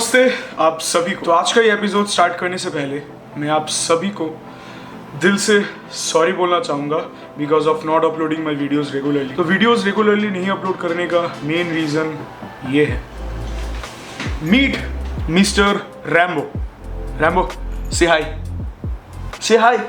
नमस्ते आप सभी को। तो आज का ये एपिसोड स्टार्ट करने से पहले मैं आप सभी को दिल से सॉरी बोलना चाहूँगा because of not uploading my videos regularly. तो वीडियोज़ रेगुलरली नहीं अपलोड करने का मेन रीज़न ये है। Meet mister Rambo. रैम्बो से हाय, से हाय।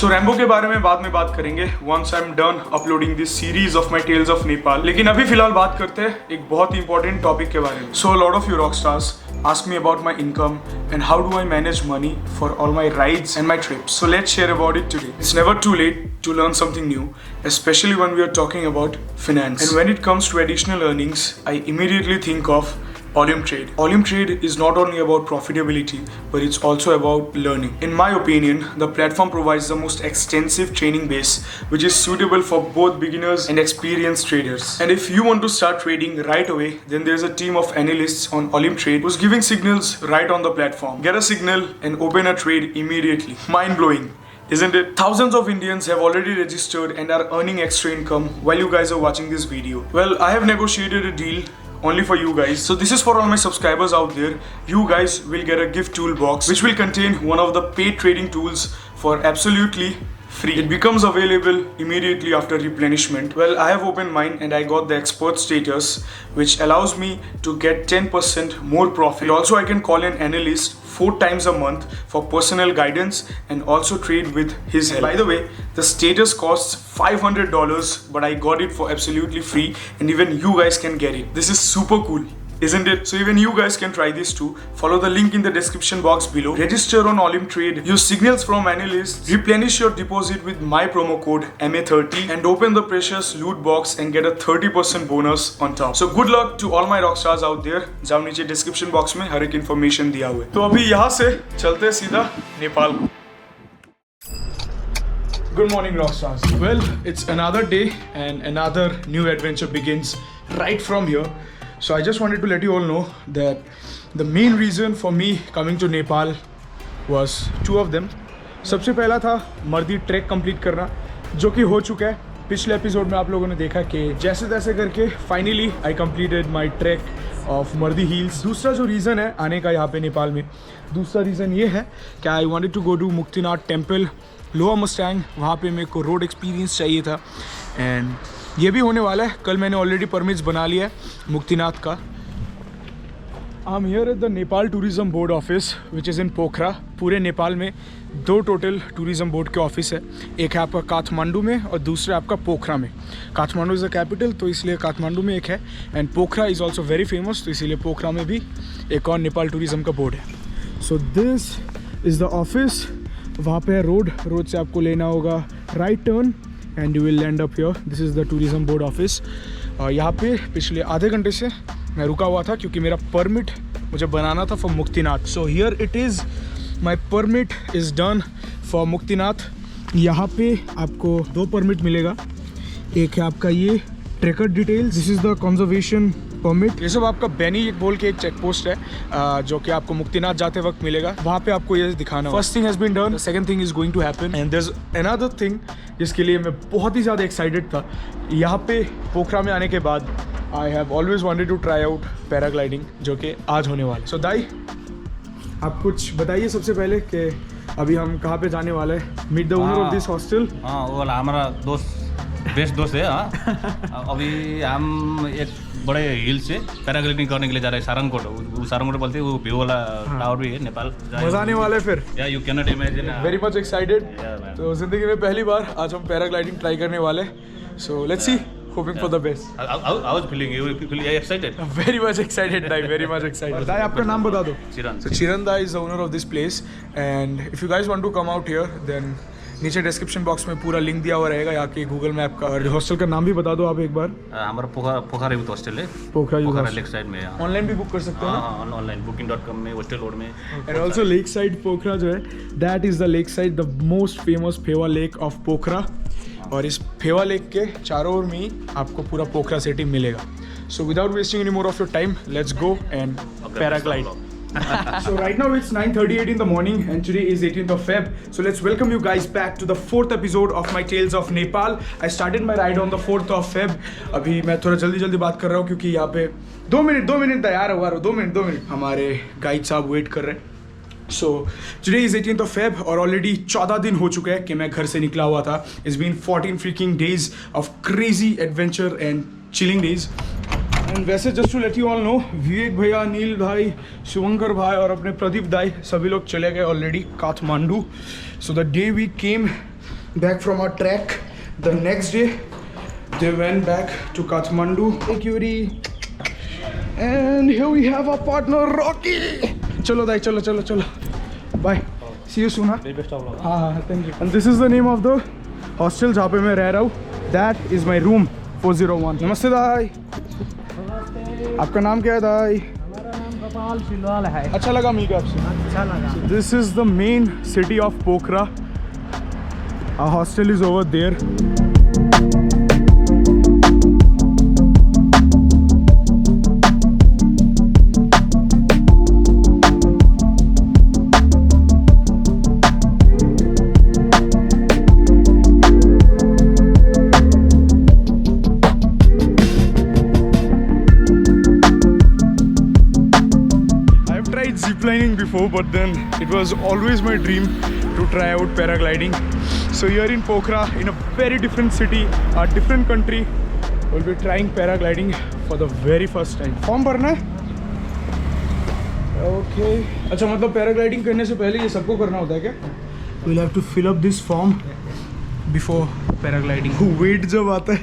सो रैम्बो के बारे में बाद में बात करेंगे once I am done uploading this series of my tales of Nepal. लेकिन अभी फिलहाल बात करते हैं एक बहुत ही इंपॉर्टेंट टॉपिक के बारे में। So lot of you rock stars ask me about my income and how do I manage money for all my rides and my trips. So let's share about it today. It's never too late to learn something new, especially when we are talking about finance. And when it comes to additional earnings, I immediately think of Olim Trade. Olim Trade is not only about profitability, but it's also about learning. In my opinion, the platform provides the most extensive training base, which is suitable for both beginners and experienced traders. And if you want to start trading right away, then there's a team of analysts on Olim Trade who's giving signals right on the platform. Get a signal and open a trade immediately. Mind blowing, isn't it? Thousands of Indians have already registered and are earning extra income while you guys are watching this video. Well, I have negotiated a deal only for you guys. So this is for all my subscribers out there. You guys will get a gift toolbox which will contain one of the paid trading tools for absolutely free. It becomes available immediately after replenishment. Well, I have opened mine and I got the expert status which allows me to get 10% more profit. Also, I can call an analyst 4 times a month for personal guidance and also trade with his help. By the way, the status costs $500, but I got it for absolutely free and even you guys can get it. This is super cool, isn't it? So even you guys can try this too. Follow the link in the description box below. Register on Olim Trade. Use signals from analysts. Replenish your deposit with my promo code MA30 and open the precious loot box and get a 30% bonus on top. So good luck to all my rockstars out there. जाओ नीचे description box में हर एक information दिया हुआ है। तो अभी यहाँ से चलते सीधा नेपाल को। Good morning, rockstars. Well, it's another day and another new adventure begins right from here. So I just wanted to let you all know that the main reason for me coming to Nepal was 2 of them. सबसे पहला था मर्दी track complete करना, जो कि हो चुका है। पिछले एपिसोड में आप लोगों ने देखा कि जैसे तैसे करके finally I completed my track of मर्दी हिल्स। दूसरा जो रीज़न है आने का यहाँ पे नेपाल में, दूसरा रीज़न ये है कि I wanted to go to Muktinath temple lower Mustang. वहाँ पे मेरे को रोड एक्सपीरियंस चाहिए था एंड ये भी होने वाला है। कल मैंने ऑलरेडी परमिट्स बना लिया है मुक्तिनाथ का। I am here at the Nepal tourism board office which is in Pokhara. पूरे नेपाल में 2 टोटल टूरिज़म बोर्ड के ऑफिस है। एक है आपका काठमांडू में और दूसरा आपका पोखरा में। काठमांडू इज़ द कैपिटल, तो इसलिए काठमांडू में एक है and Pokhara is also very famous, तो इसीलिए पोखरा में भी एक और नेपाल टूरिज़म का बोर्ड है। So this is the office. वहाँ पे है रोड से आपको लेना होगा right turn and you will land up here. This is the tourism board office. यहाँ पे पिछले आधे घंटे से मैं रुका हुआ था क्योंकि मेरा परमिट मुझे बनाना था for Muktinath. So here it is, my permit is done for Muktinath. यहाँ पे आपको 2 परमिट मिलेगा। एक है आपका ये trekker details, this is the conservation permit. ये सब आपका बैनी बोल के एक चेक पोस्ट है जो कि आपको मुक्तिनाथ जाते वक्त मिलेगा। वहाँ पे आपको ये दिखाना। First thing has been done, second thing is going to happen and there is another thing जिसके लिए मैं बहुत ही ज़्यादा एक्साइटेड था। यहाँ पे पोखरा में आने के बाद I have always wanted to try out paragliding, जो कि आज होने वाला है। सो दाई, आप कुछ बताइए सबसे पहले कि अभी हम कहाँ पे जाने वाले हैं। Meet the owner of this hostel. हाँ, वो वाला हमारा बेस्ट दोस्त है। हाँ, अभी हम एक बड़े हिल से पैराग्लाइडिंग करने के लिए जा रहे हैं सारंगकोट। वो सारंगकोट बोलते हैं, वो व्यू वाला टावर भी है नेपाल। मजा आने वाला है फिर। या you can not imagine. Very much excited. तो जिंदगी में पहली बार आज हम पैराग्लाइडिंग ट्राई करने वाले। So let's see, hoping for the best. I was feeling you excited. Very much excited, Dai. Very much excited. Dai, आपका नाम बता दो। Chiran. So Chiran Dai is the owner of this place, and if you guys want to come out here, then नीचे description box में पूरा link दिया हुआ रहेगा यहाँ के गूगल मैप का। और हॉस्टल का नाम भी बता दो आप एक बार। हमारा पोखरा यूथ हॉस्टल है। पोखरा लेक साइड में। ऑनलाइन भी बुक कर सकते हो ना? हाँ, ऑनलाइन booking.com में, हॉस्टल रोड में। And also lake side Pokhara जो है, that is the lake side, the most famous Phewa lake of Pokhara. और इस फेवा लेक के चारों ओर में ही आपको पूरा पोखरा सिटी मिलेगा। So without wasting any more of your time, let's go and paraglide. So right now it's 9:38 in the morning and today is 18th of Feb. So let's welcome you guys back to the 4th episode of my Tales of Nepal. I started my ride on the 4th of Feb. अभी मैं थोड़ा जल्दी बात कर रहा हूँ क्योंकि यहाँ पे 2 मिनट तैयार हुआ 2 मिनट हमारे गाइड साहब वेट कर रहे हैं. So today is 18th of Feb और ऑलरेडी 14 दिन हो चुके हैं कि मैं घर से निकला हुआ था. It's been 14 freaking days of crazy adventure and chilling days. And वैसे just to let you all know, विवेक भैया, नील भाई, शुभंकर भाई और अपने प्रदीप दाई सभी लोग चले गए already Kathmandu. So the day we came back from our trek, the next day they went back to Kathmandu. Hey Curie. And here we have our partner Rocky. चलो दाई चलो. Bye. See you soon. हाँ thank you. And this is the name of the hostel जहाँ पे मैं रह रहा हूँ. That is my room 401. नमस्ते दाई. आपका नाम क्या है दाई? हमारा नाम गोपाल सिलवाल है. अच्छा लगा मिलकर आपसे. अच्छा लगा. This is the main city of Pokhara. Our hostel is over there. Ziplining before, but then it was always my dream to try out paragliding. So here in Pokhara, in a very different city, a different country, we'll be trying paragliding for the very first time. Form भरना है? Okay. अच्छा मतलब paragliding करने से पहले ये सबको करना होता है क्या? We'll have to fill up this form before paragliding. Weight जब आता है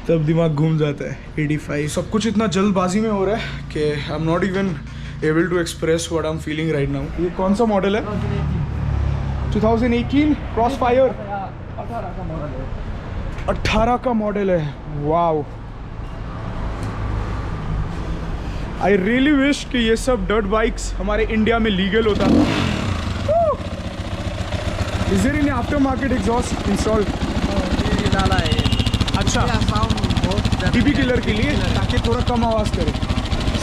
तब दिमाग घूम जाता है. 85. सब कुछ इतना जल्दबाजी में हो रहा है कि I'm not even able to express what I'm feeling right now. ये कौन सा मॉडल है? 2018 Crossfire. 18 का मॉडल है. वाओ. I really wish कि ये सब dirt bikes हमारे इंडिया में लीगल होता. Is there any aftermarket exhaust installed? डाला है. अच्छा. साउंड बहुत DB किलर के लिए ताकि थोड़ा कम आवाज़ करे.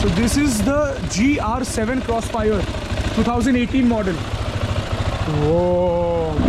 So this is the GR7 Crossfire 2018 model. Whoa.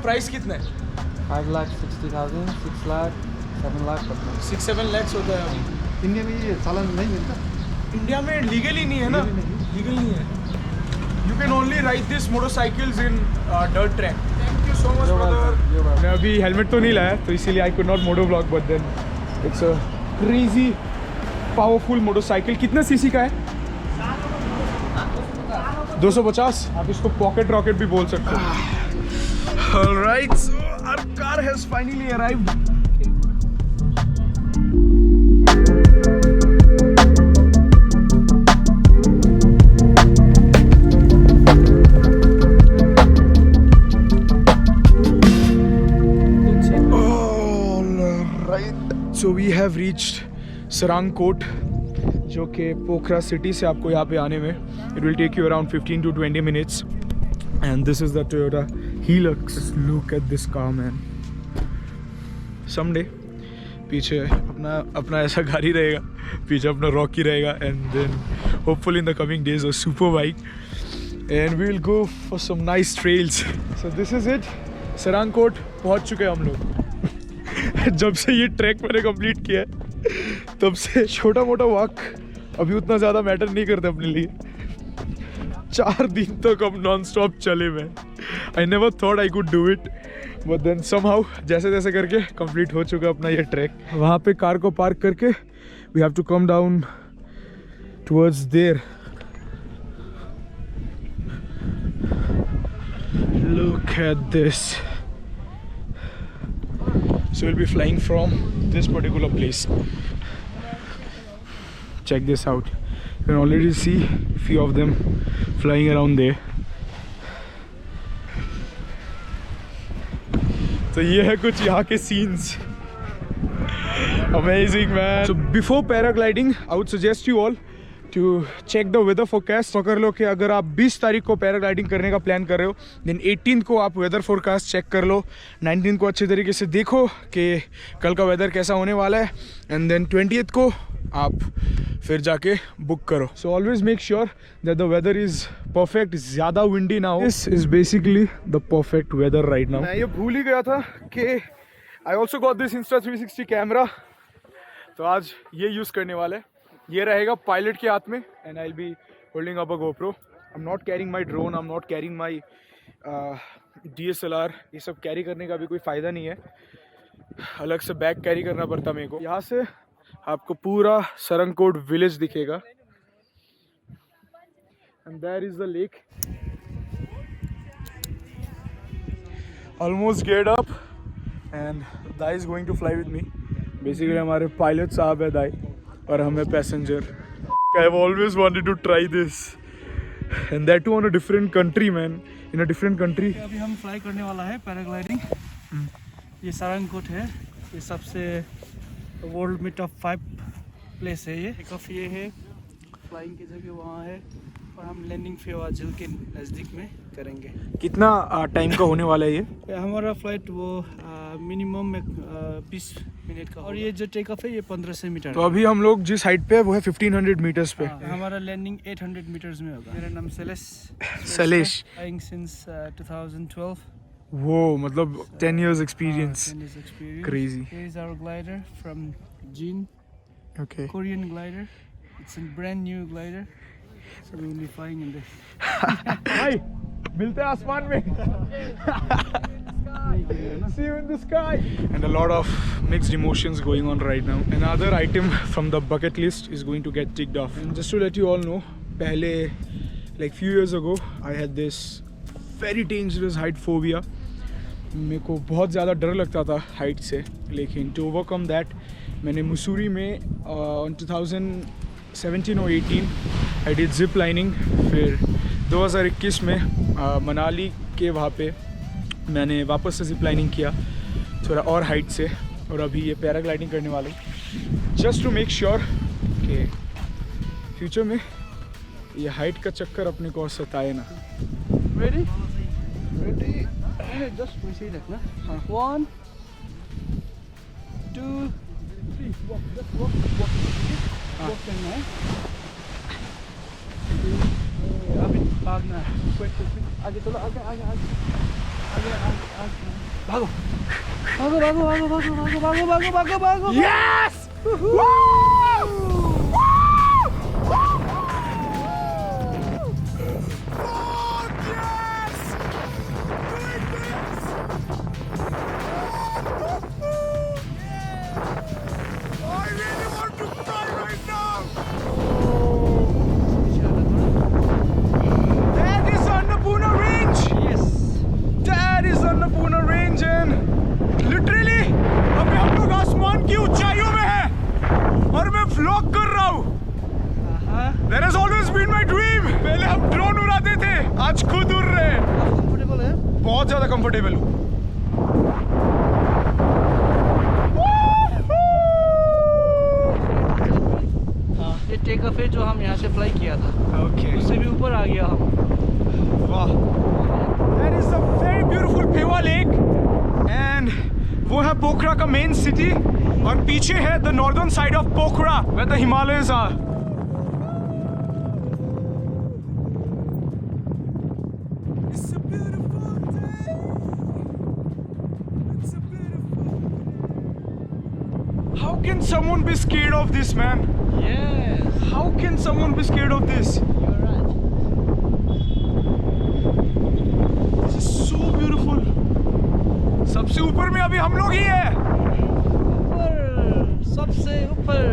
Price कितना है? 5,60,000, 6 लाख, 7 लाख पड़ता है. 6-7 lakhs होता है अभी. इंडिया में ये चालान नहीं मिलता. इंडिया में लीगल ही नहीं है ना. लीगल नहीं है. You can only ride this motorcycles in dirt track. Thank you so much brother. मैं अभी हेलमेट तो नहीं लाया तो इसीलिए I could not moto blog, but then it's a crazy powerful motorcycle. कितना सीसी का है? 250. आप इसको पॉकेट रॉकेट भी बोल सकते हो. Alright, so our car has finally arrived. Alright, so we have reached Sarang Court, जो कि पोखरा सिटी से आपको यहाँ पे आने में it will take you around 15 to 20 minutes. And this is the Toyota Hilux. Just look at this car, man. Someday पीछे अपना ऐसा गाड़ी रहेगा, पीछे अपना रॉकी रहेगा, and then hopefully in the coming days a super bike, and we will go for some nice trails. So this is it. Sarang Court पहुंच चुके हैं हम लोग. जब से ये ट्रैक मैंने कंप्लीट किया है तब से छोटा मोटा वॉक अभी उतना ज़्यादा मैटर नहीं करता अपने लिए. 4 दिन तक अब नॉन स्टॉप चले मैं. I never thought I could do it, but then somehow जैसे तैसे करके कंप्लीट हो चुका अपना ये ट्रैक. वहाँ पे कार को पार्क करके we have to come down towards there. at this. So we'll be flying from this particular place. Check this out. You can already see a few of them flying around there. तो ये है कुछ यहाँ के scenes. Amazing, man. So before paragliding, I would suggest you all to check the weather forecast. पकड़ लो कि अगर आप 20 तारीख को पैराग्लाइडिंग करने का प्लान कर रहे हो, then 18th को आप वेदर फोरकास्ट चेक कर लो, 19th को अच्छे तरीके से देखो कि कल का वेदर कैसा होने वाला है, एंड देन 20th को आप फिर जाके बुक करो. So always make sure that the weather is perfect, ज़्यादा विंडी ना हो. This is basically the perfect weather right now. मैं ये भूल ही गया था कि I also got this Insta360 camera, तो आज ये यूज़ करने वाला है. ये रहेगा पायलट के हाथ में, and I will be holding up a GoPro. I am not carrying my drone, I am not carrying my DSLR. ये सब कैरी करने का भी कोई फ़ायदा नहीं है, अलग से बैग कैरी करना पड़ता मेरे को. यहाँ से आपको पूरा सरंगकोट विलेज दिखेगा, and there is the lake. Almost get up, and दाई is going to fly with me. Basically हमारे पायलट साहब है दाई, और हमें passenger. I have always wanted to try this, and that too on a different country, man, in a different country. अभी हम fly करने वाला है पैराग्लाइडिंग. ये सारंगकोट है, ये सबसे वर्ल्ड में टॉप 5 प्लेस है. ये काफ़ी ये है, फ्लाइंग की जगह वहाँ है, और हम लैंडिंग फेवा झील के नज़दीक में करेंगे. कितना टाइम का होने वाला है ये? हमारा फ्लाइट वो मिनिमम 20 मिनट का, और ये जो टेक ऑफ है ये 1500 मीटर. तो अभी हम लोग जिस हाइट पे है वो है 1500 मीटर्स पे. हमारा लैंडिंग 800 मीटर्स में होगा. मेरा नाम सलेश. Flying since 2012. वो मतलब 10 years experience. 10 years experience. Crazy. Here is our glider from Jin. Okay. Korean glider. It's a brand new glider. So we will be flying in this. Hi. मिलते हैं आसमान में. See you in the sky. And a lot of mixed emotions going on right now. Another item from the bucket list is going to get ticked off. And just to let you all know, पहले like few years ago, I had this very dangerous height phobia. मेरे को बहुत ज़्यादा डर लगता था height से, लेकिन टू ओवरकम दैट मैंने मसूरी में 2017 और 18 आई डिड जिप लाइनिंग. फिर 2021 में मनाली के वहाँ पे मैंने वापस से जिप लाइनिंग किया थोड़ा और हाइट से, और अभी ये पैराग्लाइडिंग करने वाला हूँ, जस्ट टू मेक श्योर कि फ्यूचर में ये हाइट का चक्कर अपने को सताए ना. Ready? Ready? Just वैसे ही रखना. 1, 2, 3. Walk. Just walk. Walk करना है. अभी भागना है. quick. आगे चलो, आगे. भागो. Yes! That has always been my dream. पहले हम ड्रोन उड़ाते थे, आज खुद उड़ रहे हैं. कंफर्टेबल है? बहुत ज़्यादा कंफर्टेबल हूँ. ये टेक ऑफ है जो हम यहाँ से फ्लाई किया था. Okay. उससे भी ऊपर आ गया हम. वाह. That is a very beautiful Phewa Lake, and वो है पोखरा का मेन सिटी, और पीछे है the northern side of Pokhara where the Himalayas are. How can someone be scared of this, man? Yes. How can someone be scared of this? You're right. This is so beautiful. सबसे ऊपर में अभी हम लोग ही हैं. ऊपर, सबसे ऊपर.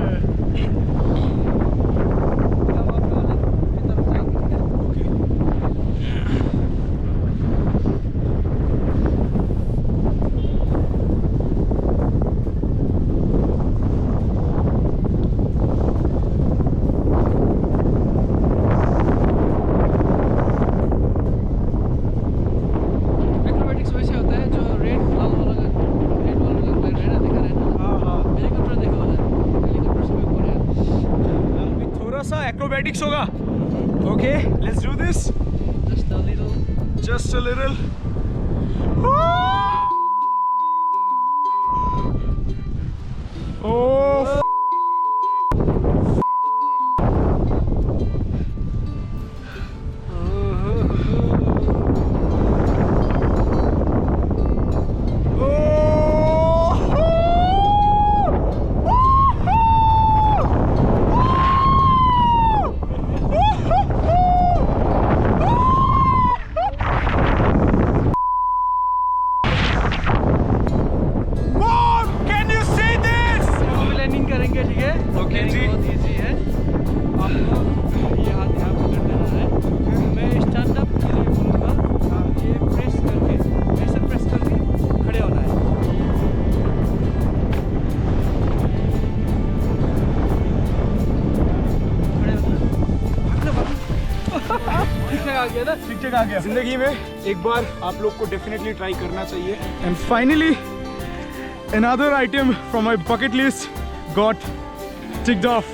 फिक्स होगा? Okay, let's do this. Just a little. Oh landing करेंगे, ठीक है? ओके जी। बहुत इजी है। आपको ये हाथ यहाँ पकड़ लेना है। मैं स्टैंड अप के लिए बोलूँगा, ये प्रेस करके, ऐसे प्रेस करके खड़े होना है। खड़े होना है। ठीक ठाक आ गया ना? ठीक ठाक आ गया। जिंदगी में एक बार आप लोग को डेफिनेटली ट्राई करना चाहिए। And finally another item from my bucket list got ticked off.